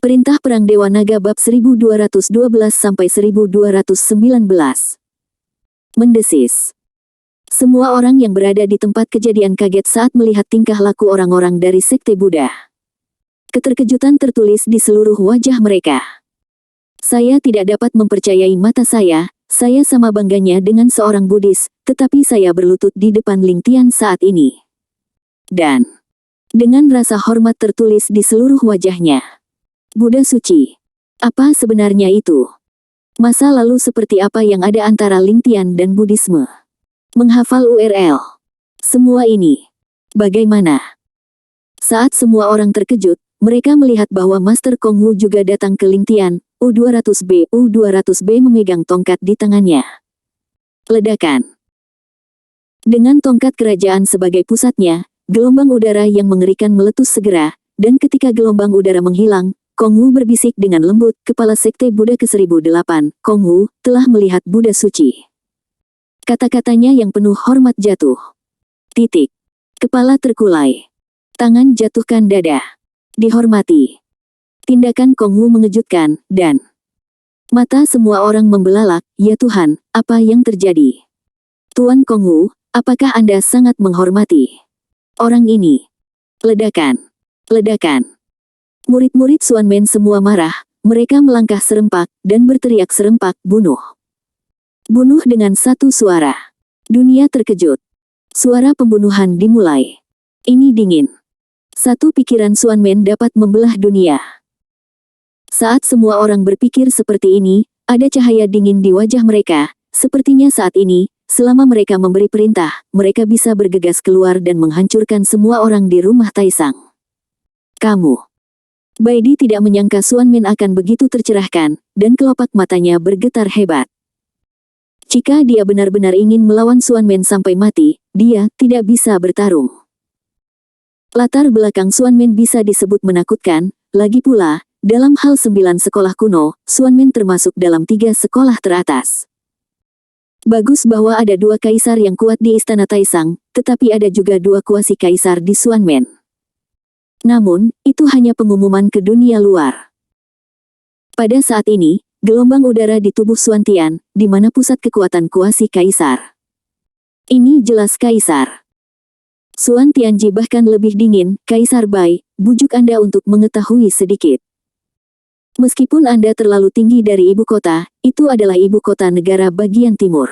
Perintah Perang Dewa Naga bab 1212-1219. Mendesis. Semua orang yang berada di tempat kejadian kaget saat melihat tingkah laku orang-orang dari Sekte Buddha. Keterkejutan tertulis di seluruh wajah mereka. Saya tidak dapat mempercayai mata saya sama bangganya dengan seorang Buddhis, tetapi saya berlutut di depan Ling Tian saat ini. Dan dengan rasa hormat tertulis di seluruh wajahnya. Buddha suci. Apa sebenarnya itu? Masa lalu seperti apa yang ada antara Ling Tian dan Buddhisme? Menghafal URL. Semua ini. Bagaimana? Saat semua orang terkejut, mereka melihat bahwa Master Kong Wu juga datang ke Ling Tian. U200B memegang tongkat di tangannya. Ledakan. Dengan tongkat kerajaan sebagai pusatnya, gelombang udara yang mengerikan meletus segera, dan ketika gelombang udara menghilang, Kong Wu berbisik dengan lembut, kepala Sekte Buddha ke-1008, Kong Wu, telah melihat Buddha suci. Kata-katanya yang penuh hormat jatuh. Titik. Kepala terkulai. Tangan jatuhkan dada. Dihormati. Tindakan Kong Wu mengejutkan, dan mata semua orang membelalak, ya Tuhan, apa yang terjadi? Tuan Kong Wu, apakah Anda sangat menghormati orang ini? Ledakan. Ledakan. Murid-murid Xuan Men semua marah, mereka melangkah serempak, dan berteriak serempak, bunuh. Bunuh dengan satu suara. Dunia terkejut. Suara pembunuhan dimulai. Ini dingin. Satu pikiran Xuan Men dapat membelah dunia. Saat semua orang berpikir seperti ini, ada cahaya dingin di wajah mereka, sepertinya saat ini, selama mereka memberi perintah, mereka bisa bergegas keluar dan menghancurkan semua orang di rumah Taisang. Kamu. Baidi tidak menyangka Xuan Men akan begitu tercerahkan, dan kelopak matanya bergetar hebat. Jika dia benar-benar ingin melawan Xuan Men sampai mati, dia tidak bisa bertarung. Latar belakang Xuan Men bisa disebut menakutkan, lagi pula, dalam hal 9 sekolah kuno, Xuan Men termasuk dalam 3 sekolah teratas. Bagus bahwa ada 2 kaisar yang kuat di Istana Taisang, tetapi ada juga 2 kuasi kaisar di Xuan Men. Namun, itu hanya pengumuman ke dunia luar. Pada saat ini, gelombang udara di tubuh Xuan Tian, di mana pusat kekuatan kuasi kaisar. Ini jelas kaisar. Xuan Tianji bahkan lebih dingin, Kaisar Bai, bujuk Anda untuk mengetahui sedikit. Meskipun Anda terlalu tinggi dari ibu kota, itu adalah ibu kota negara bagian timur.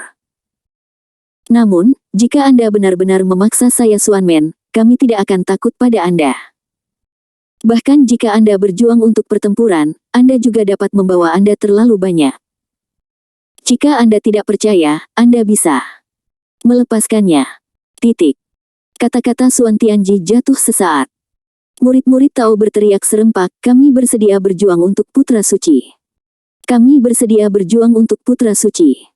Namun, jika Anda benar-benar memaksa saya Xuan Men, kami tidak akan takut pada Anda. Bahkan jika Anda berjuang untuk pertempuran, Anda juga dapat membawa Anda terlalu banyak. Jika Anda tidak percaya, Anda bisa melepaskannya. Titik. Kata-kata Xuan Tianji jatuh sesaat. Murid-murid Tao berteriak serempak, kami bersedia berjuang untuk Putra Suci. Kami bersedia berjuang untuk Putra Suci.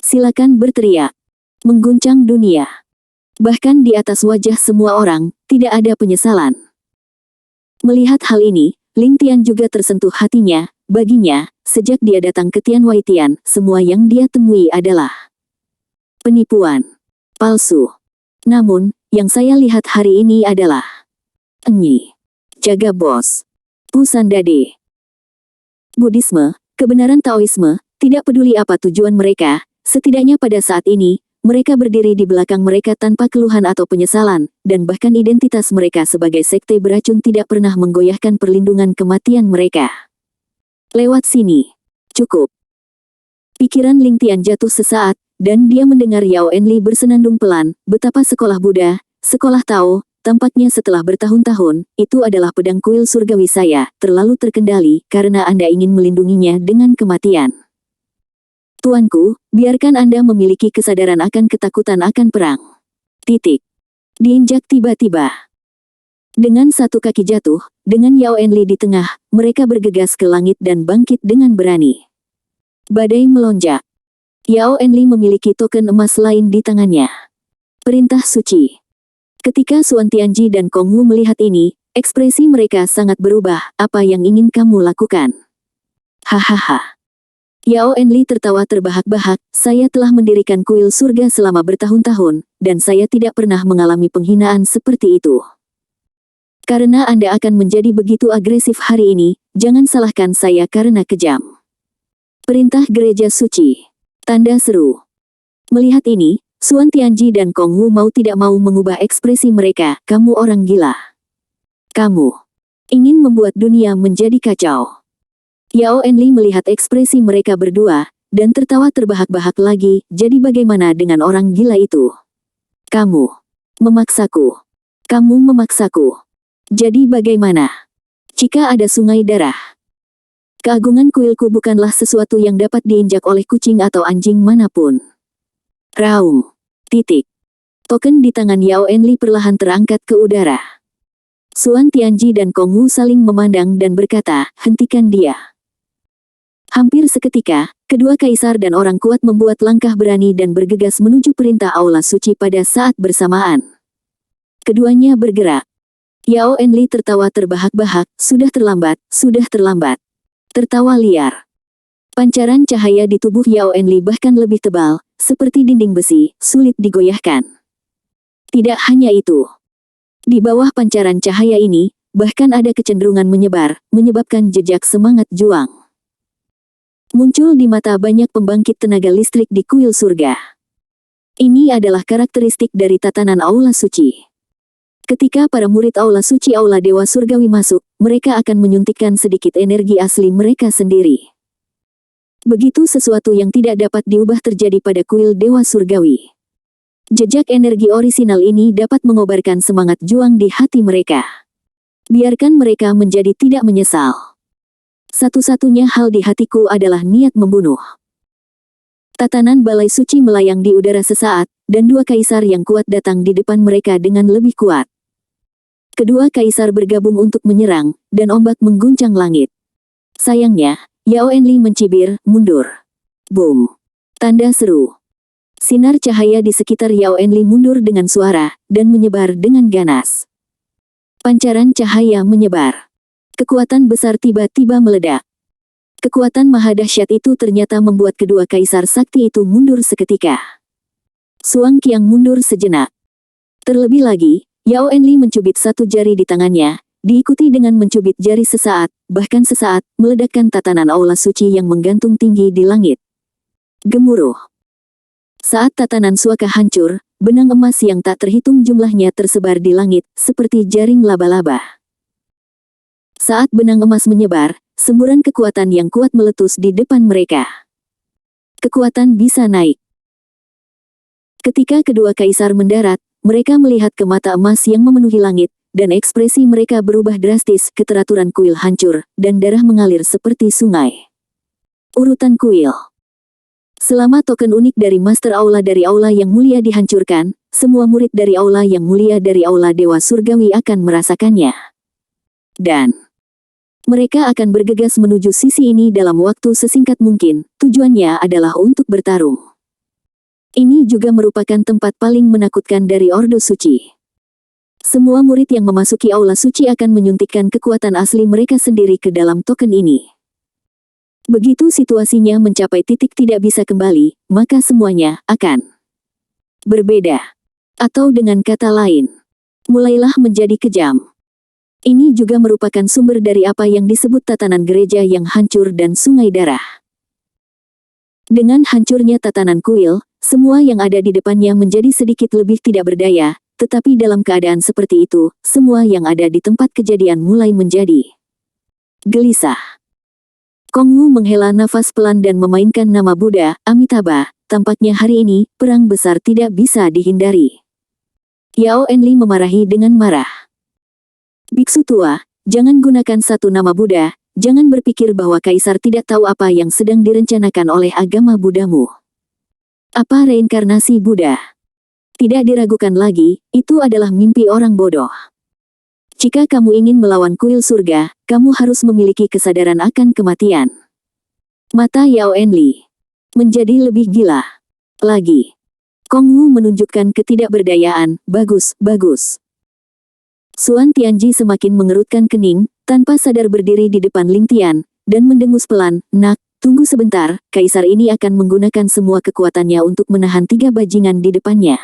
Silakan berteriak. Mengguncang dunia. Bahkan di atas wajah semua orang, tidak ada penyesalan. Melihat hal ini, Ling Tian juga tersentuh hatinya. Baginya, sejak dia datang ke Tian Wei Tian, semua yang dia temui adalah penipuan, palsu. Namun, yang saya lihat hari ini adalah Enyi, jaga bos, Pusandade. Buddhisme, kebenaran Taoisme, tidak peduli apa tujuan mereka, setidaknya pada saat ini, mereka berdiri di belakang mereka tanpa keluhan atau penyesalan, dan bahkan identitas mereka sebagai sekte beracun tidak pernah menggoyahkan perlindungan kematian mereka. Lewat sini. Cukup. Pikiran Ling Tian jatuh sesaat, dan dia mendengar Yao Enli bersenandung pelan, betapa sekolah Buddha, sekolah Tao, tampaknya setelah bertahun-tahun, itu adalah pedang kuil surgawi saya, terlalu terkendali, karena Anda ingin melindunginya dengan kematian. Tuanku, biarkan Anda memiliki kesadaran akan ketakutan akan perang. Titik. Diinjak tiba-tiba. Dengan satu kaki jatuh, dengan Yao Enli di tengah, mereka bergegas ke langit dan bangkit dengan berani. Badai melonjak. Yao Enli memiliki token emas lain di tangannya. Perintah suci. Ketika Xuan Tianji dan Kong Wu melihat ini, ekspresi mereka sangat berubah, apa yang ingin kamu lakukan? Hahaha. Yao Enli tertawa terbahak-bahak, saya telah mendirikan kuil surga selama bertahun-tahun, dan saya tidak pernah mengalami penghinaan seperti itu. Karena Anda akan menjadi begitu agresif hari ini, jangan salahkan saya karena kejam. Perintah gereja suci. Tanda seru. Melihat ini, Xuan Tianji dan Kong Wu mau tidak mau mengubah ekspresi mereka. Kamu orang gila. Kamu ingin membuat dunia menjadi kacau. Yao Enli melihat ekspresi mereka berdua, dan tertawa terbahak-bahak lagi. Jadi bagaimana dengan orang gila itu? Kamu memaksaku. Kamu memaksaku. Jadi bagaimana jika ada sungai darah? Keagungan kuilku bukanlah sesuatu yang dapat diinjak oleh kucing atau anjing manapun. Raung. Titik. Token di tangan Yao Enli perlahan terangkat ke udara. Xuan Tianji dan Kong Wu saling memandang dan berkata, hentikan dia. Hampir seketika, kedua kaisar dan orang kuat membuat langkah berani dan bergegas menuju perintah aula suci pada saat bersamaan. Keduanya bergerak. Yao Enli tertawa terbahak-bahak, sudah terlambat, sudah terlambat. Tertawa liar. Pancaran cahaya di tubuh Yao Enli bahkan lebih tebal, seperti dinding besi, sulit digoyahkan. Tidak hanya itu. Di bawah pancaran cahaya ini, bahkan ada kecenderungan menyebar, menyebabkan jejak semangat juang. Muncul di mata banyak pembangkit tenaga listrik di kuil surga. Ini adalah karakteristik dari tatanan aula suci. Ketika para murid aula suci aula dewa surgawi masuk, mereka akan menyuntikkan sedikit energi asli mereka sendiri. Begitu sesuatu yang tidak dapat diubah terjadi pada kuil dewa surgawi. Jejak energi orisinal ini dapat mengobarkan semangat juang di hati mereka. Biarkan mereka menjadi tidak menyesal. Satu-satunya hal di hatiku adalah niat membunuh. Tatanan balai suci melayang di udara sesaat, dan dua kaisar yang kuat datang di depan mereka dengan lebih kuat. Kedua kaisar bergabung untuk menyerang, dan ombak mengguncang langit. Sayangnya, Yao Enli mencibir, mundur. Boom. Tanda seru. Sinar cahaya di sekitar Yao Enli mundur dengan suara, dan menyebar dengan ganas. Pancaran cahaya menyebar. Kekuatan besar tiba-tiba meledak. Kekuatan maha dahsyat itu ternyata membuat kedua kaisar sakti itu mundur seketika. Suang Qiang mundur sejenak. Terlebih lagi, Yao Enli mencubit satu jari di tangannya, diikuti dengan mencubit jari sesaat, bahkan sesaat, meledakkan tatanan aula suci yang menggantung tinggi di langit. Gemuruh. Saat tatanan suaka hancur, benang emas yang tak terhitung jumlahnya tersebar di langit, seperti jaring laba-laba. Saat benang emas menyebar, semburan kekuatan yang kuat meletus di depan mereka. Kekuatan bisa naik. Ketika kedua kaisar mendarat, mereka melihat ke mata emas yang memenuhi langit, dan ekspresi mereka berubah drastis, keteraturan kuil hancur, dan darah mengalir seperti sungai. Urutan kuil. Selama token unik dari Master Aula dari Aula yang mulia dihancurkan, semua murid dari Aula yang mulia dari Aula Dewa Surgawi akan merasakannya. Dan mereka akan bergegas menuju sisi ini dalam waktu sesingkat mungkin, tujuannya adalah untuk bertarung. Ini juga merupakan tempat paling menakutkan dari Ordo Suci. Semua murid yang memasuki Aula Suci akan menyuntikkan kekuatan asli mereka sendiri ke dalam token ini. Begitu situasinya mencapai titik tidak bisa kembali, maka semuanya akan berbeda. Atau dengan kata lain, mulailah menjadi kejam. Ini juga merupakan sumber dari apa yang disebut tatanan gereja yang hancur dan sungai darah. Dengan hancurnya tatanan kuil, semua yang ada di depannya menjadi sedikit lebih tidak berdaya, tetapi dalam keadaan seperti itu, semua yang ada di tempat kejadian mulai menjadi gelisah. Kong Wu menghela nafas pelan dan memainkan nama Buddha, Amitabha. Tampaknya hari ini, perang besar tidak bisa dihindari. Yao Enli memarahi dengan marah. Biksu tua, jangan gunakan satu nama Buddha, jangan berpikir bahwa kaisar tidak tahu apa yang sedang direncanakan oleh agama Buddhamu. Apa reinkarnasi Buddha? Tidak diragukan lagi, itu adalah mimpi orang bodoh. Jika kamu ingin melawan kuil surga, kamu harus memiliki kesadaran akan kematian. Mata Yao Enli menjadi lebih gila lagi. Kong Wu menunjukkan ketidakberdayaan, bagus, bagus. Xuan Tianji semakin mengerutkan kening, tanpa sadar berdiri di depan Ling Tian, dan mendengus pelan, nak, tunggu sebentar, kaisar ini akan menggunakan semua kekuatannya untuk menahan 3 bajingan di depannya.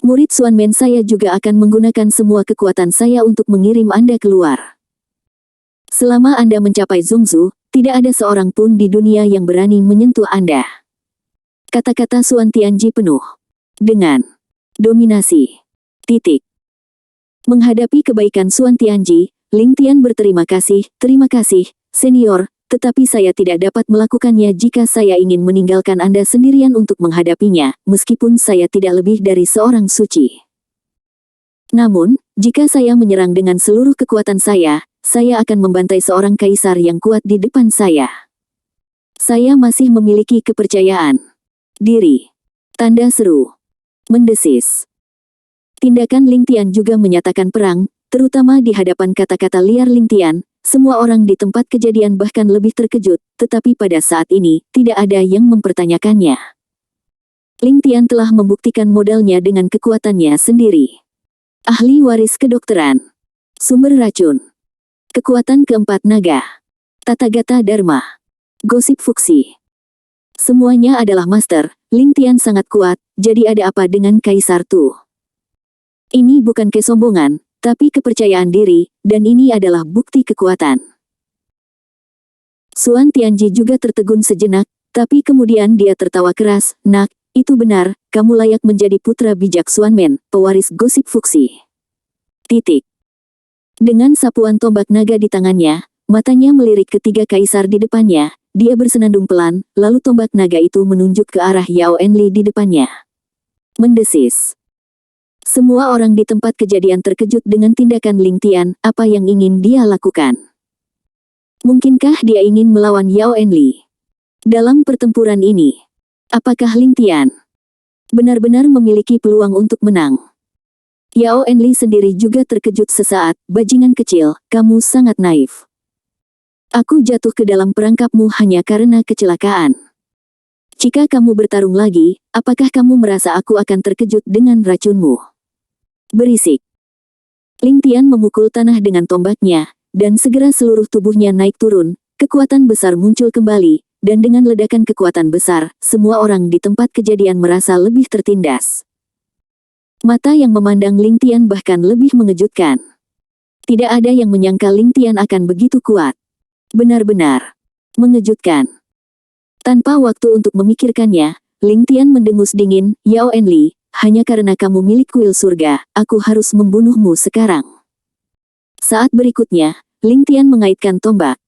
Murid Xuanmen, saya juga akan menggunakan semua kekuatan saya untuk mengirim Anda keluar. Selama Anda mencapai Zhongzhou, tidak ada seorang pun di dunia yang berani menyentuh Anda. Kata-kata Xuan Tianji penuh dengan dominasi. Menghadapi kebaikan Xuan Tianji, Ling Tian berterima kasih, terima kasih, senior, tetapi saya tidak dapat melakukannya jika saya ingin meninggalkan Anda sendirian untuk menghadapinya, meskipun saya tidak lebih dari seorang suci. Namun, jika saya menyerang dengan seluruh kekuatan saya akan membantai seorang kaisar yang kuat di depan saya. Saya masih memiliki kepercayaan diri. Tanda seru. Mendesis. Tindakan Ling Tian juga menyatakan perang, terutama di hadapan kata-kata liar Ling Tian. Semua orang di tempat kejadian bahkan lebih terkejut, tetapi pada saat ini, tidak ada yang mempertanyakannya. Ling Tian telah membuktikan modalnya dengan kekuatannya sendiri. Ahli waris kedokteran. Sumber racun. Kekuatan keempat naga. Tathagata Dharma. Gosip fuksi. Semuanya adalah master, Ling Tian sangat kuat, jadi ada apa dengan Kaisar Tu? Ini bukan kesombongan, tapi kepercayaan diri, dan ini adalah bukti kekuatan. Xuan Tianji juga tertegun sejenak, tapi kemudian dia tertawa keras, "Nak, itu benar, kamu layak menjadi putra bijak Xuanmen, pewaris gosip fuksi." Dengan sapuan tombak naga di tangannya, matanya melirik ketiga kaisar di depannya, dia bersenandung pelan, lalu tombak naga itu menunjuk ke arah Yao Enli di depannya. Mendesis. Semua orang di tempat kejadian terkejut dengan tindakan Ling Tian, apa yang ingin dia lakukan? Mungkinkah dia ingin melawan Yao Enli? Dalam pertempuran ini, apakah Ling Tian benar-benar memiliki peluang untuk menang? Yao Enli sendiri juga terkejut sesaat, bajingan kecil, kamu sangat naif. Aku jatuh ke dalam perangkapmu hanya karena kecelakaan. Jika kamu bertarung lagi, apakah kamu merasa aku akan terkejut dengan racunmu? Berisik. Ling Tian memukul tanah dengan tombaknya, dan segera seluruh tubuhnya naik turun, kekuatan besar muncul kembali, dan dengan ledakan kekuatan besar, semua orang di tempat kejadian merasa lebih tertindas. Mata yang memandang Ling Tian bahkan lebih mengejutkan. Tidak ada yang menyangka Ling Tian akan begitu kuat. Benar-benar mengejutkan. Tanpa waktu untuk memikirkannya, Ling Tian mendengus dingin, Yao Enli, hanya karena kamu milik kuil surga, aku harus membunuhmu sekarang. Saat berikutnya, Ling Tian mengaitkan tombak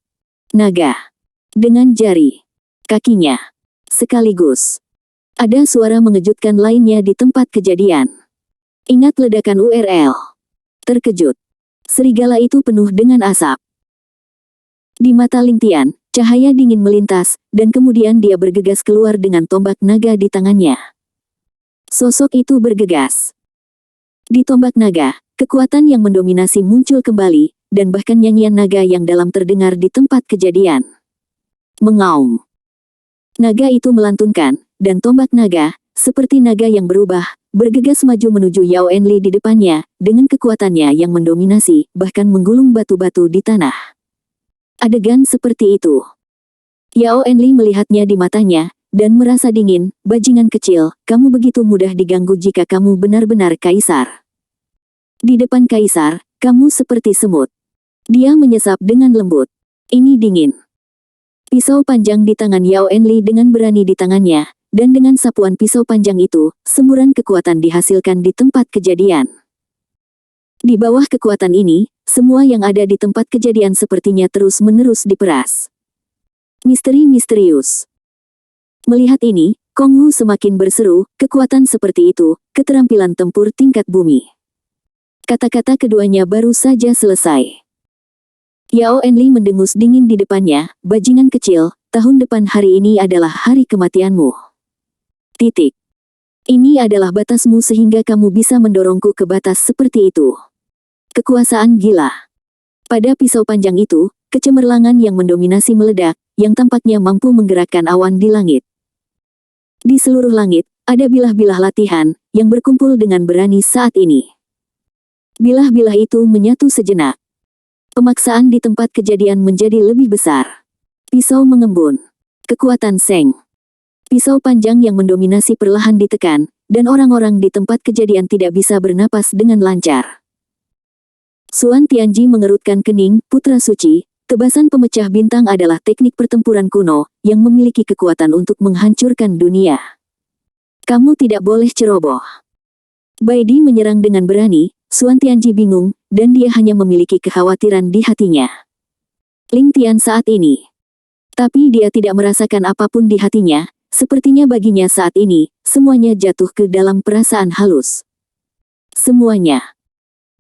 naga dengan jari kakinya. Sekaligus, ada suara mengejutkan lainnya di tempat kejadian. Ingat ledakan URL. Terkejut. Serigala itu penuh dengan asap. Di mata Ling Tian, cahaya dingin melintas, dan kemudian dia bergegas keluar dengan tombak naga di tangannya. Sosok itu bergegas. Di tombak naga, kekuatan yang mendominasi muncul kembali, dan bahkan nyanyian naga yang dalam terdengar di tempat kejadian. Mengaum. Naga itu melantunkan, dan tombak naga, seperti naga yang berubah, bergegas maju menuju Yao Enli di depannya, dengan kekuatannya yang mendominasi, bahkan menggulung batu-batu di tanah. Adegan seperti itu. Yao Enli melihatnya di matanya, dan merasa dingin, bajingan kecil, kamu begitu mudah diganggu jika kamu benar-benar kaisar. Di depan kaisar, kamu seperti semut. Dia menyesap dengan lembut. Ini dingin. Pisau panjang di tangan Yao Enli dengan berani di tangannya, dan dengan sapuan pisau panjang itu, semburan kekuatan dihasilkan di tempat kejadian. Di bawah kekuatan ini, semua yang ada di tempat kejadian sepertinya terus-menerus diperas. Misteri misterius. Melihat ini, Kong Wu semakin berseru, kekuatan seperti itu, keterampilan tempur tingkat bumi. Kata-kata keduanya baru saja selesai. Yao Enli mendengus dingin di depannya, bajingan kecil, tahun depan hari ini adalah hari kematianmu. Ini adalah batasmu sehingga kamu bisa mendorongku ke batas seperti itu. Kekuasaan gila. Pada pisau panjang itu, kecemerlangan yang mendominasi meledak, yang tampaknya mampu menggerakkan awan di langit. Di seluruh langit, ada bilah-bilah latihan, yang berkumpul dengan berani saat ini. Bilah-bilah itu menyatu sejenak. Pemaksaan di tempat kejadian menjadi lebih besar. Pisau mengembun. Kekuatan Seng. Pisau panjang yang mendominasi perlahan ditekan, dan orang-orang di tempat kejadian tidak bisa bernapas dengan lancar. Xuan Tianji mengerutkan kening, putra suci, tebasan pemecah bintang adalah teknik pertempuran kuno, yang memiliki kekuatan untuk menghancurkan dunia. Kamu tidak boleh ceroboh. Baidi menyerang dengan berani, Xuan Tianji bingung, dan dia hanya memiliki kekhawatiran di hatinya. Ling Tian saat ini. Tapi dia tidak merasakan apapun di hatinya, sepertinya baginya saat ini, semuanya jatuh ke dalam perasaan halus. Semuanya.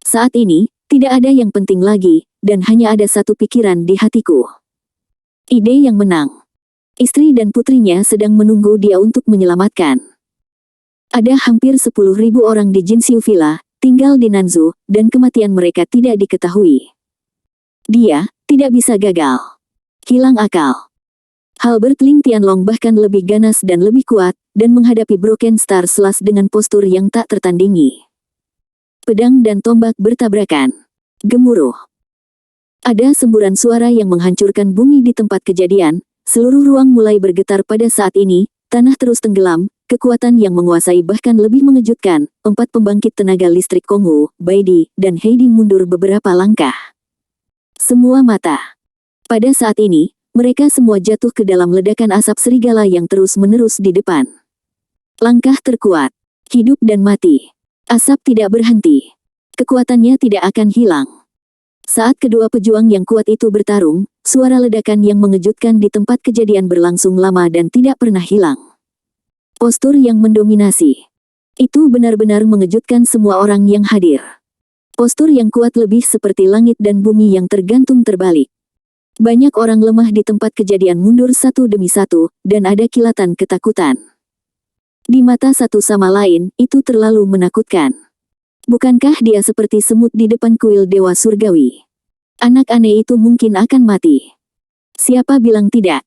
Saat ini, tidak ada yang penting lagi, dan hanya ada satu pikiran di hatiku. Ide yang menang. Istri dan putrinya sedang menunggu dia untuk menyelamatkan. Ada hampir 10.000 orang di Jinxiu Villa, tinggal di Nanzhou, dan kematian mereka tidak diketahui. Dia tidak bisa gagal. Hilang akal. Halbert Ling Tianlong bahkan lebih ganas dan lebih kuat, dan menghadapi Broken Star Slash dengan postur yang tak tertandingi. Pedang dan tombak bertabrakan. Gemuruh. Ada semburan suara yang menghancurkan bumi di tempat kejadian, seluruh ruang mulai bergetar pada saat ini, tanah terus tenggelam, kekuatan yang menguasai bahkan lebih mengejutkan, 4 pembangkit tenaga listrik Konghu, Baidi, dan Heidi mundur beberapa langkah. Semua mata. Pada saat ini, mereka semua jatuh ke dalam ledakan asap serigala yang terus-menerus di depan. Langkah terkuat. Hidup dan mati. Asap tidak berhenti. Kekuatannya tidak akan hilang. Saat kedua pejuang yang kuat itu bertarung, suara ledakan yang mengejutkan di tempat kejadian berlangsung lama dan tidak pernah hilang. Postur yang mendominasi. Itu benar-benar mengejutkan semua orang yang hadir. Postur yang kuat lebih seperti langit dan bumi yang tergantung terbalik. Banyak orang lemah di tempat kejadian mundur satu demi satu, dan ada kilatan ketakutan. Di mata satu sama lain, itu terlalu menakutkan. Bukankah dia seperti semut di depan kuil Dewa Surgawi? Anak aneh itu mungkin akan mati. Siapa bilang tidak?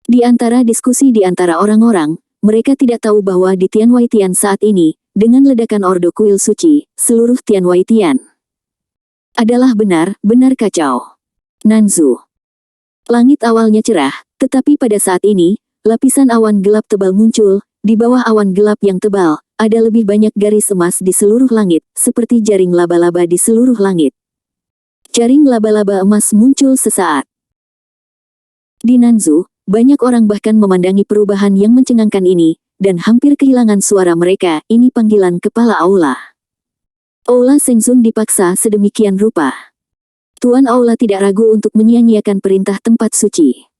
Di antara diskusi di antara orang-orang, mereka tidak tahu bahwa di Tianwaitian saat ini, dengan ledakan Ordo Kuil Suci, seluruh Tianwaitian adalah benar-benar kacau. Nanzhou. Langit awalnya cerah, tetapi pada saat ini, lapisan awan gelap tebal muncul, di bawah awan gelap yang tebal, ada lebih banyak garis emas di seluruh langit, seperti jaring laba-laba di seluruh langit. Jaring laba-laba emas muncul sesaat. Di Nanzhou, banyak orang bahkan memandangi perubahan yang mencengangkan ini, dan hampir kehilangan suara mereka. Ini panggilan kepala aula. Aula Shengzun dipaksa sedemikian rupa. Tuan Aula tidak ragu untuk menyia-nyiakan perintah tempat suci.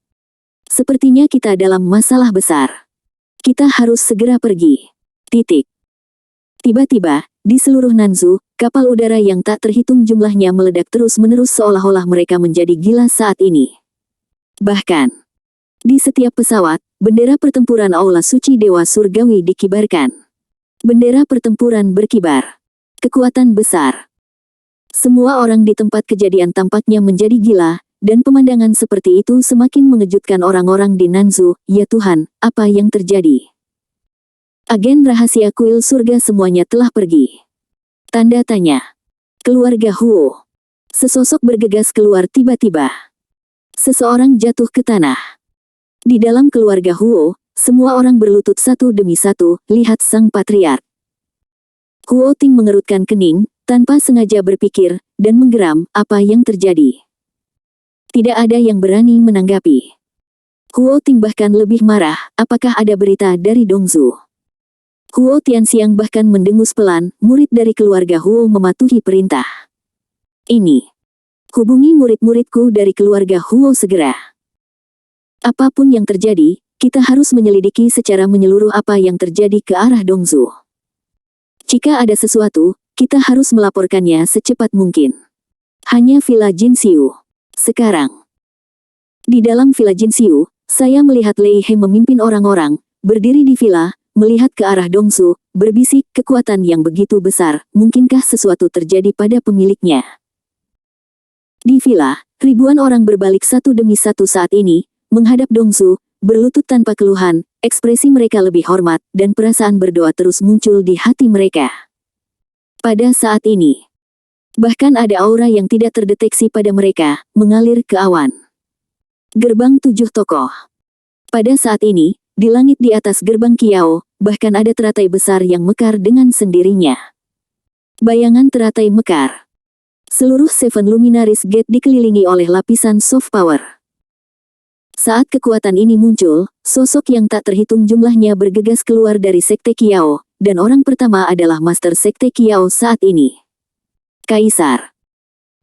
Sepertinya kita dalam masalah besar. Kita harus segera pergi. Titik. Tiba-tiba, di seluruh Nanzhou, kapal udara yang tak terhitung jumlahnya meledak terus-menerus seolah-olah mereka menjadi gila saat ini. Bahkan, di setiap pesawat, bendera pertempuran Aula Suci Dewa Surgawi dikibarkan. Bendera pertempuran berkibar. Kekuatan besar. Semua orang di tempat kejadian tampaknya menjadi gila, dan pemandangan seperti itu semakin mengejutkan orang-orang di Nanzhou. Ya Tuhan, apa yang terjadi? Agen rahasia kuil surga semuanya telah pergi. Tanda tanya. Keluarga Huo. Sesosok bergegas keluar tiba-tiba. Seseorang jatuh ke tanah. Di dalam keluarga Huo, semua orang berlutut satu demi satu, lihat sang patriark. Huo Ting mengerutkan kening, tanpa sengaja berpikir, dan menggeram, apa yang terjadi. Tidak ada yang berani menanggapi. Huo Ting bahkan lebih marah, apakah ada berita dari Dongzhu? Huo Tianxiang bahkan mendengus pelan, murid dari keluarga Huo mematuhi perintah. Ini. Hubungi murid-muridku dari keluarga Huo segera. Apapun yang terjadi, kita harus menyelidiki secara menyeluruh apa yang terjadi ke arah Dongzhu. Jika ada sesuatu, kita harus melaporkannya secepat mungkin. Hanya Villa Jinxiu. Sekarang. Di dalam Villa Jinxiu, saya melihat Lei He memimpin orang-orang, berdiri di villa, melihat ke arah Dongzhu, berbisik, kekuatan yang begitu besar, mungkinkah sesuatu terjadi pada pemiliknya? Di villa, ribuan orang berbalik satu demi satu saat ini, menghadap Dongzhu, berlutut tanpa keluhan, ekspresi mereka lebih hormat, dan perasaan berdoa terus muncul di hati mereka. Pada saat ini, bahkan ada aura yang tidak terdeteksi pada mereka, mengalir ke awan. Gerbang 7 tokoh. Pada saat ini, di langit di atas gerbang Kiao, bahkan ada teratai besar yang mekar dengan sendirinya. Bayangan teratai mekar. Seluruh Seven Luminaries Gate dikelilingi oleh lapisan soft power. Saat kekuatan ini muncul, sosok yang tak terhitung jumlahnya bergegas keluar dari Sekte Kiao, dan orang pertama adalah Master Sekte Kiao saat ini. Kaisar.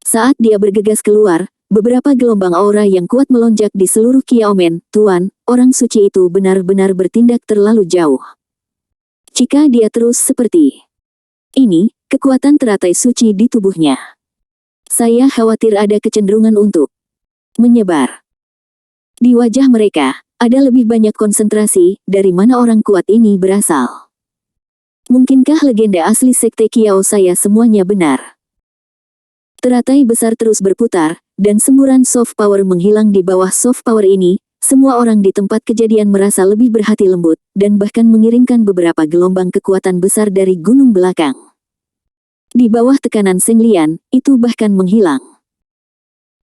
Saat dia bergegas keluar, beberapa gelombang aura yang kuat melonjak di seluruh Kiaomen. Tuan, orang suci itu benar-benar bertindak terlalu jauh. Jika dia terus seperti ini, kekuatan teratai suci di tubuhnya, saya khawatir ada kecenderungan untuk menyebar. Di wajah mereka, ada lebih banyak konsentrasi, dari mana orang kuat ini berasal. Mungkinkah legenda asli Sekte Kiao saya semuanya benar? Teratai besar terus berputar, dan semburan soft power menghilang di bawah soft power ini. Semua orang di tempat kejadian merasa lebih berhati lembut, dan bahkan mengirimkan beberapa gelombang kekuatan besar dari gunung belakang. Di bawah tekanan Seng Lian, itu bahkan menghilang.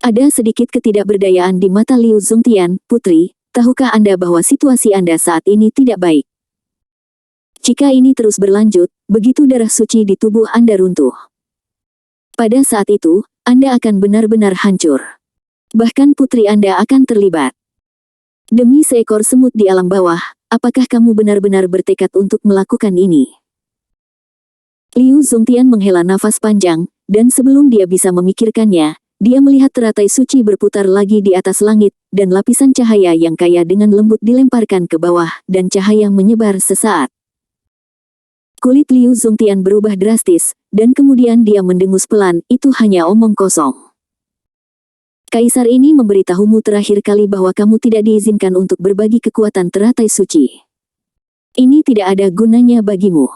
Ada sedikit ketidakberdayaan di mata Liu Zongtian. Putri, tahukah Anda bahwa situasi Anda saat ini tidak baik? Jika ini terus berlanjut, begitu darah suci di tubuh Anda runtuh. Pada saat itu, Anda akan benar-benar hancur. Bahkan putri Anda akan terlibat. Demi seekor semut di alam bawah, apakah kamu benar-benar bertekad untuk melakukan ini? Liu Zongtian menghela nafas panjang, dan sebelum dia bisa memikirkannya, dia melihat teratai suci berputar lagi di atas langit, dan lapisan cahaya yang kaya dengan lembut dilemparkan ke bawah, dan cahaya menyebar sesaat. Kulit Liu Zongtian berubah drastis, dan kemudian dia mendengus pelan. Itu hanya omong kosong. Kaisar ini memberitahumu terakhir kali bahwa kamu tidak diizinkan untuk berbagi kekuatan teratai suci. Ini tidak ada gunanya bagimu.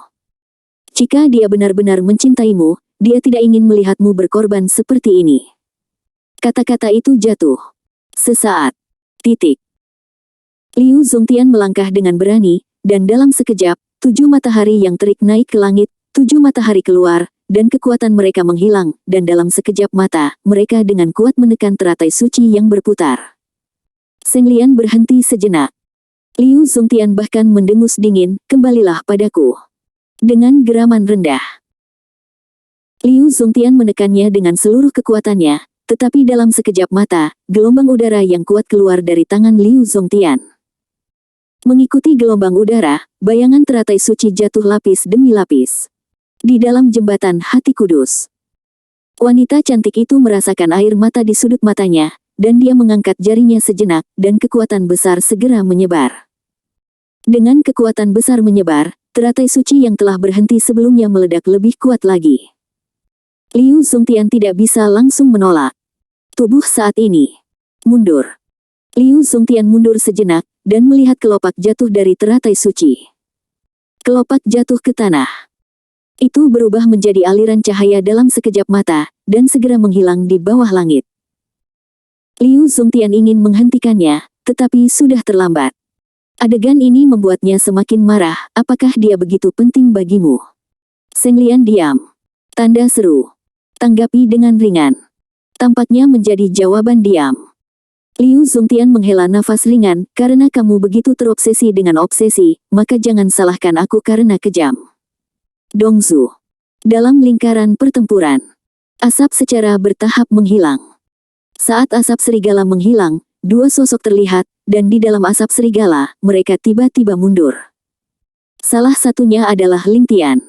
Jika dia benar-benar mencintaimu, dia tidak ingin melihatmu berkorban seperti ini. Kata-kata itu jatuh. Sesaat. Titik. Liu Zongtian melangkah dengan berani, dan dalam sekejap, 7 matahari yang terik naik ke langit, 7 matahari keluar, dan kekuatan mereka menghilang, dan dalam sekejap mata, mereka dengan kuat menekan teratai suci yang berputar. Seng Lian berhenti sejenak. Liu Zongtian bahkan mendengus dingin, kembalilah padaku. Dengan geraman rendah. Liu Zongtian menekannya dengan seluruh kekuatannya, tetapi dalam sekejap mata, gelombang udara yang kuat keluar dari tangan Liu Zongtian. Mengikuti gelombang udara, bayangan teratai suci jatuh lapis demi lapis. Di dalam jembatan hati kudus. Wanita cantik itu merasakan air mata di sudut matanya, dan dia mengangkat jarinya sejenak, dan kekuatan besar segera menyebar. Dengan kekuatan besar menyebar, teratai suci yang telah berhenti sebelumnya meledak lebih kuat lagi. Liu Zongtian tidak bisa langsung menolak. Tubuh saat ini. Mundur. Liu Zongtian mundur sejenak, dan melihat kelopak jatuh dari teratai suci. Kelopak jatuh ke tanah. Itu berubah menjadi aliran cahaya dalam sekejap mata, dan segera menghilang di bawah langit. Liu Zongtian ingin menghentikannya, tetapi sudah terlambat. Adegan ini membuatnya semakin marah. Apakah dia begitu penting bagimu? Seng Lian diam. Tanda seru. Tanggapi dengan ringan. Tampaknya menjadi jawaban diam. Liu Zongtian menghela nafas ringan. Karena kamu begitu terobsesi dengan obsesi, maka jangan salahkan aku karena kejam. Dongzu. Dalam lingkaran pertempuran. Asap secara bertahap menghilang. Saat asap serigala menghilang, 2 sosok terlihat, dan di dalam asap serigala, mereka tiba-tiba mundur. Salah satunya adalah Ling Tian.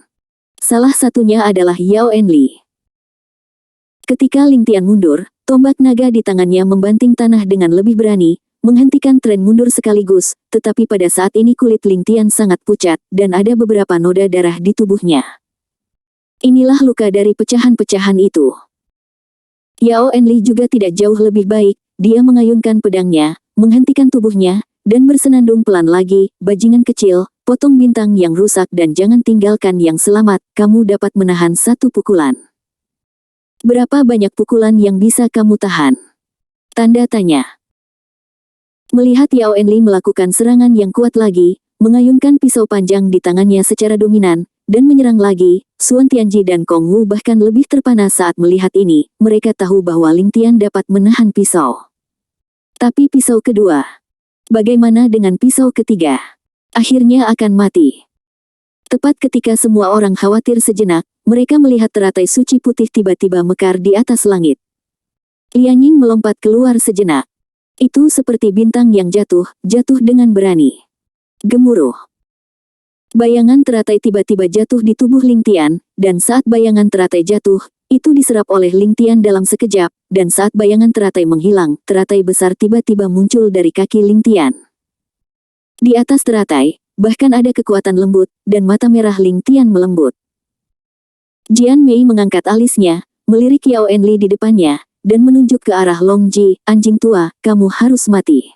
Salah satunya adalah Yao Enli. Ketika Ling Tian mundur, tombak naga di tangannya membanting tanah dengan lebih berani, menghentikan tren mundur sekaligus, tetapi pada saat ini kulit Ling Tian sangat pucat, dan ada beberapa noda darah di tubuhnya. Inilah luka dari pecahan-pecahan itu. Yao Enli juga tidak jauh lebih baik, dia mengayunkan pedangnya, menghentikan tubuhnya, dan bersenandung pelan lagi. Bajingan kecil, potong bintang yang rusak dan jangan tinggalkan yang selamat, kamu dapat menahan 1 pukulan. Berapa banyak pukulan yang bisa kamu tahan? Tanda tanya. Melihat Yao Enli melakukan serangan yang kuat lagi, mengayunkan pisau panjang di tangannya secara dominan, dan menyerang lagi, Suan Tianji dan Kong Wu bahkan lebih terpana saat melihat ini. Mereka tahu bahwa Ling Tian dapat menahan pisau. Tapi pisau kedua. Bagaimana dengan pisau ketiga? Akhirnya akan mati. Tepat ketika semua orang khawatir sejenak, mereka melihat teratai suci putih tiba-tiba mekar di atas langit. Lianying melompat keluar sejenak. Itu seperti bintang yang jatuh dengan berani. Gemuruh. Bayangan teratai tiba-tiba jatuh di tubuh Ling Tian, dan saat bayangan teratai jatuh, itu diserap oleh Ling Tian dalam sekejap, dan saat bayangan teratai menghilang, teratai besar tiba-tiba muncul dari kaki Ling Tian. Di atas teratai, bahkan ada kekuatan lembut, dan mata merah Ling Tian melembut. Jian Mei mengangkat alisnya, melirik Yao Enli di depannya, dan menunjuk ke arah Long Ji, anjing tua, kamu harus mati.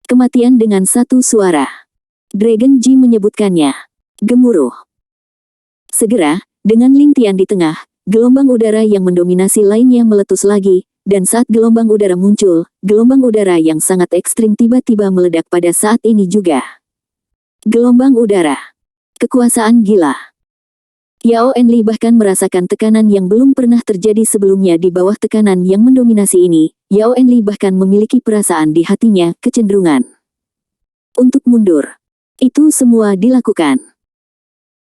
Kematian dengan satu suara. Dragon Ji menyebutkannya. Gemuruh. Segera, dengan Ling Tian di tengah, gelombang udara yang mendominasi lainnya meletus lagi, dan saat gelombang udara muncul, gelombang udara yang sangat ekstrim tiba-tiba meledak pada saat ini juga. Gelombang udara. Kekuasaan gila. Yao Enli bahkan merasakan tekanan yang belum pernah terjadi sebelumnya di bawah tekanan yang mendominasi ini. Yao Enli bahkan memiliki perasaan di hatinya, kecenderungan untuk mundur. Itu semua dilakukan.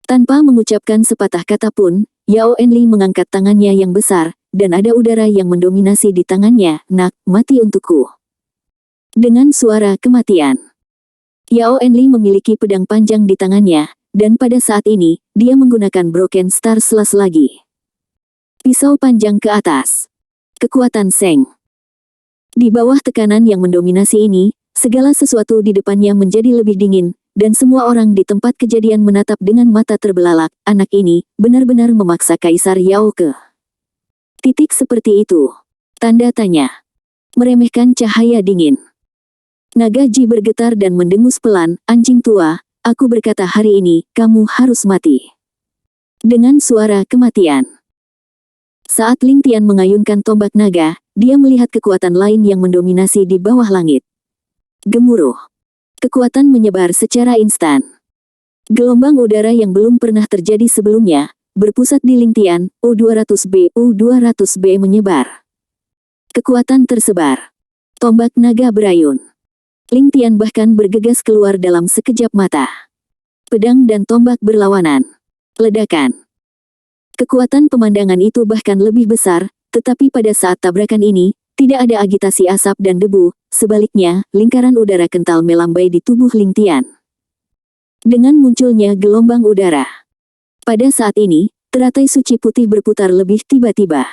Tanpa mengucapkan sepatah kata pun, Yao Enli mengangkat tangannya yang besar, dan ada udara yang mendominasi di tangannya, nak, mati untukku. Dengan suara kematian. Yao Enli memiliki pedang panjang di tangannya, dan pada saat ini, dia menggunakan Broken Star Slash lagi. Pisau panjang ke atas. Kekuatan Seng. Di bawah tekanan yang mendominasi ini, segala sesuatu di depannya menjadi lebih dingin, dan semua orang di tempat kejadian menatap dengan mata terbelalak. Anak ini benar-benar memaksa Kaisar Yao ke titik seperti itu. Tanda tanya. Meremehkan cahaya dingin. Naga Ji bergetar dan mendengus pelan, anjing tua, aku berkata hari ini, kamu harus mati. Dengan suara kematian. Saat Ling Tian mengayunkan tombak naga, dia melihat kekuatan lain yang mendominasi di bawah langit. Gemuruh. Kekuatan menyebar secara instan. Gelombang udara yang belum pernah terjadi sebelumnya, berpusat di Ling Tian, U200B menyebar. Kekuatan tersebar. Tombak naga berayun. Ling Tian bahkan bergegas keluar dalam sekejap mata. Pedang dan tombak berlawanan. Ledakan. Kekuatan pemandangan itu bahkan lebih besar, tetapi pada saat tabrakan ini, tidak ada agitasi asap dan debu, sebaliknya, lingkaran udara kental melambai di tubuh Ling Tian. Dengan munculnya gelombang udara. Pada saat ini, teratai suci putih berputar lebih tiba-tiba.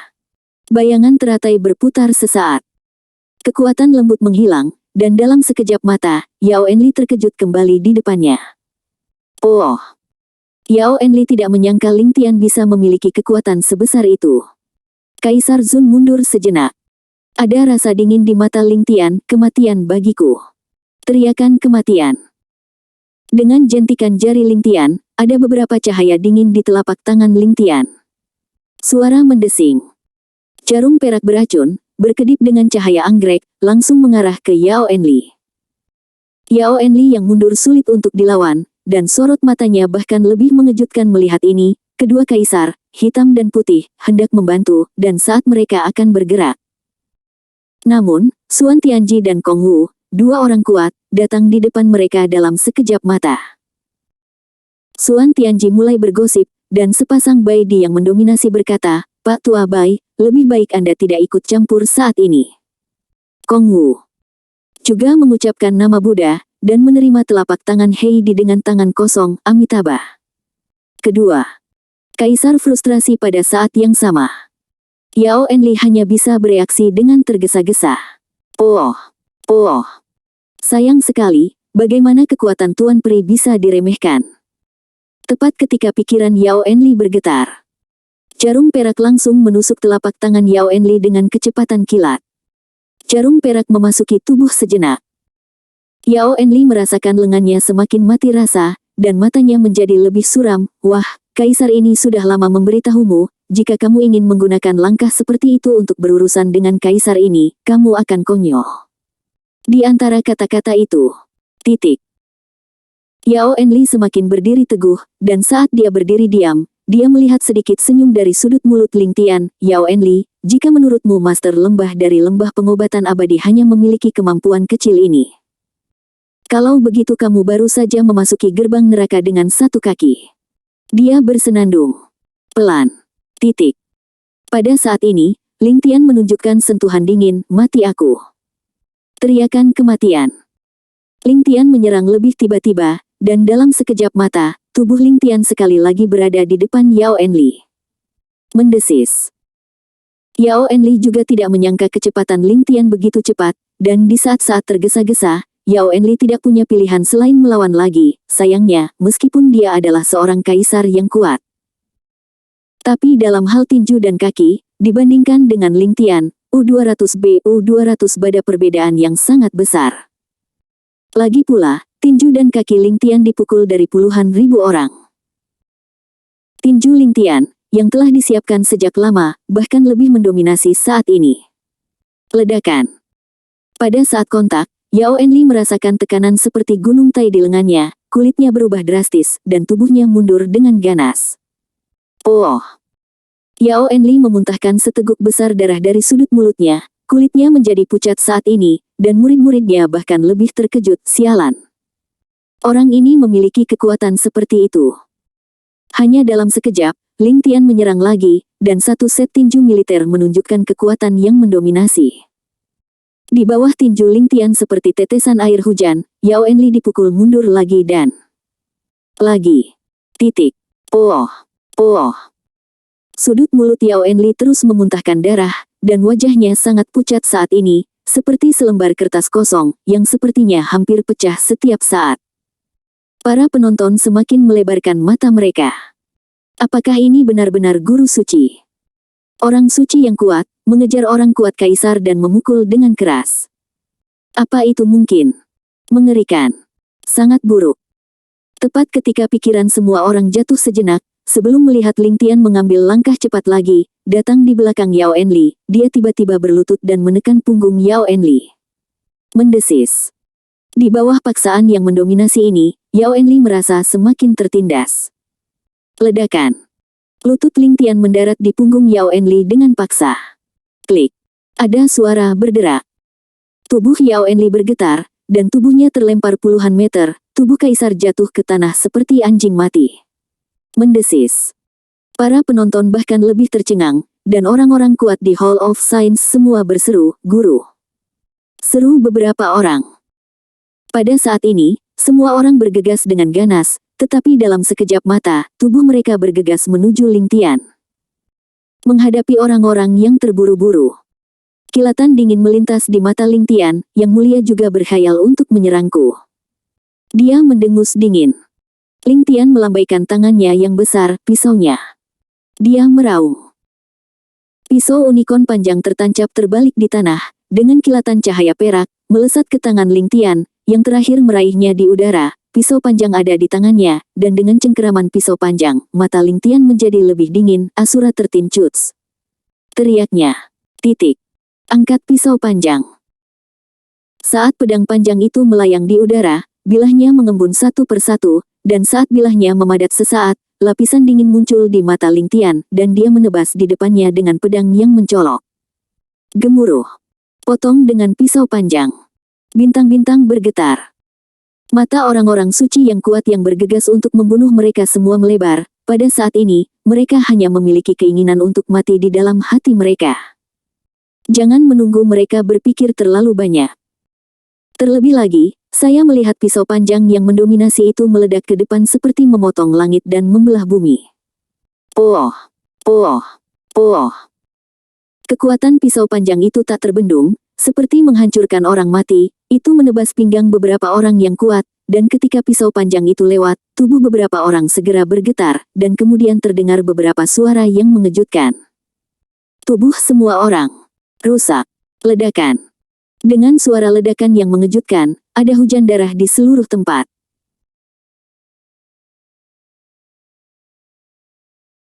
Bayangan teratai berputar sesaat. Kekuatan lembut menghilang, dan dalam sekejap mata, Yao Enli terkejut kembali di depannya. Oh! Yao Enli tidak menyangka Ling Tian bisa memiliki kekuatan sebesar itu. Kaisar Zun mundur sejenak. Ada rasa dingin di mata Ling Tian, kematian bagiku. Teriakan kematian. Dengan jentikan jari Ling Tian, ada beberapa cahaya dingin di telapak tangan Ling Tian. Suara mendesing. Jarum perak beracun, berkedip dengan cahaya anggrek, langsung mengarah ke Yao Enli. Yao Enli yang mundur sulit untuk dilawan, dan sorot matanya bahkan lebih mengejutkan melihat ini, kedua kaisar, hitam dan putih, hendak membantu, dan saat mereka akan bergerak. Namun, Xuan Tianji dan Kong Wu, dua orang kuat, datang di depan mereka dalam sekejap mata. Xuan Tianji mulai bergosip, dan sepasang baidi yang mendominasi berkata, Pak Tua Bai, lebih baik Anda tidak ikut campur saat ini. Kong Wu juga mengucapkan nama Buddha, dan menerima telapak tangan Heidi dengan tangan kosong, Amitabha. Kedua, Kaisar frustrasi pada saat yang sama. Yao Enli hanya bisa bereaksi dengan tergesa-gesa. Oh! Sayang sekali, bagaimana kekuatan Tuan Peri bisa diremehkan. Tepat ketika pikiran Yao Enli bergetar. Jarum perak langsung menusuk telapak tangan Yao Enli dengan kecepatan kilat. Jarum perak memasuki tubuh sejenak. Yao Enli merasakan lengannya semakin mati rasa, dan matanya menjadi lebih suram. Wah, Kaisar ini sudah lama memberitahumu, jika kamu ingin menggunakan langkah seperti itu untuk berurusan dengan Kaisar ini, kamu akan konyol. Di antara kata-kata itu, titik. Yao Enli semakin berdiri teguh, dan saat dia berdiri diam, dia melihat sedikit senyum dari sudut mulut Ling Tian. Yao Enli, jika menurutmu Master Lembah dari Lembah Pengobatan Abadi hanya memiliki kemampuan kecil ini, Kalau begitu kamu baru saja memasuki gerbang neraka dengan satu kaki. Dia bersenandung. Pelan. Titik. Pada saat ini, Ling Tian menunjukkan sentuhan dingin, mati aku. Teriakan kematian. Ling Tian menyerang lebih tiba-tiba, dan dalam sekejap mata, tubuh Ling Tian sekali lagi berada di depan Yao Enli. Mendesis. Yao Enli juga tidak menyangka kecepatan Ling Tian begitu cepat, dan di saat-saat tergesa-gesa, Yao Enli tidak punya pilihan selain melawan lagi. Sayangnya, meskipun dia adalah seorang kaisar yang kuat. Tapi dalam hal tinju dan kaki, dibandingkan dengan Ling Tian, U200B U200 ada perbedaan yang sangat besar. Lagi pula, tinju dan kaki Ling Tian dipukul dari puluhan ribu orang. Tinju Ling Tian, yang telah disiapkan sejak lama, bahkan lebih mendominasi saat ini. Ledakan. Pada saat kontak, Yao Enli merasakan tekanan seperti gunung Tai di lengannya, kulitnya berubah drastis, dan tubuhnya mundur dengan ganas. Oh! Yao Enli memuntahkan seteguk besar darah dari sudut mulutnya, kulitnya menjadi pucat saat ini, dan murid-muridnya bahkan lebih terkejut, sialan. Orang ini memiliki kekuatan seperti itu. Hanya dalam sekejap, Ling Tian menyerang lagi, dan satu set tinju militer menunjukkan kekuatan yang mendominasi. Di bawah tinju Ling Tian seperti tetesan air hujan, Yao Enli dipukul mundur lagi dan lagi. Titik. Oh. Oh. Sudut mulut Yao Enli terus memuntahkan darah, dan wajahnya sangat pucat saat ini, seperti selembar kertas kosong, yang sepertinya hampir pecah setiap saat. Para penonton semakin melebarkan mata mereka. Apakah ini benar-benar guru suci? Orang suci yang kuat, mengejar orang kuat kaisar dan memukul dengan keras. Apa itu mungkin? Mengerikan. Sangat buruk. Tepat ketika pikiran semua orang jatuh sejenak, sebelum melihat Ling Tian mengambil langkah cepat lagi, datang di belakang Yao Enli, dia tiba-tiba berlutut dan menekan punggung Yao Enli. Mendesis. Di bawah paksaan yang mendominasi ini, Yao Enli merasa semakin tertindas. Ledakan. Lutut Ling Tian mendarat di punggung Yao Enli dengan paksa. Klik. Ada suara berderak. Tubuh Yao Enli bergetar, dan tubuhnya terlempar puluhan meter, tubuh kaisar jatuh ke tanah seperti anjing mati. Mendesis. Para penonton bahkan lebih tercengang, dan orang-orang kuat di Hall of Science semua berseru, "Guru!" Seru beberapa orang. Pada saat ini, semua orang bergegas dengan ganas, tetapi dalam sekejap mata, tubuh mereka bergegas menuju Ling Tian. Menghadapi orang-orang yang terburu-buru. Kilatan dingin melintas di mata Ling Tian, yang mulia juga berkhayal untuk menyerangku. Dia mendengus dingin. Ling Tian melambaikan tangannya yang besar, pisaunya. Dia meraung. Pisau unicorn panjang tertancap terbalik di tanah, dengan kilatan cahaya perak, melesat ke tangan Ling Tian, yang terakhir meraihnya di udara. Pisau panjang ada di tangannya, dan dengan cengkeraman pisau panjang, mata Ling Tian menjadi lebih dingin, Asura 13 Cuts. Teriaknya. Titik. Angkat pisau panjang. Saat pedang panjang itu melayang di udara, bilahnya mengembun satu persatu, dan saat bilahnya memadat sesaat, lapisan dingin muncul di mata Ling Tian, dan dia menebas di depannya dengan pedang yang mencolok. Gemuruh. Potong dengan pisau panjang. Bintang-bintang bergetar. Mata orang-orang suci yang kuat yang bergegas untuk membunuh mereka semua melebar. Pada saat ini, mereka hanya memiliki keinginan untuk mati di dalam hati mereka. Jangan menunggu mereka berpikir terlalu banyak. Terlebih lagi, saya melihat pisau panjang yang mendominasi itu meledak ke depan seperti memotong langit dan membelah bumi. Oh! Oh! Oh! Kekuatan pisau panjang itu tak terbendung, seperti menghancurkan orang mati, itu menebas pinggang beberapa orang yang kuat, dan ketika pisau panjang itu lewat, tubuh beberapa orang segera bergetar, dan kemudian terdengar beberapa suara yang mengejutkan. Tubuh semua orang rusak. Ledakan. Dengan suara ledakan yang mengejutkan, ada hujan darah di seluruh tempat.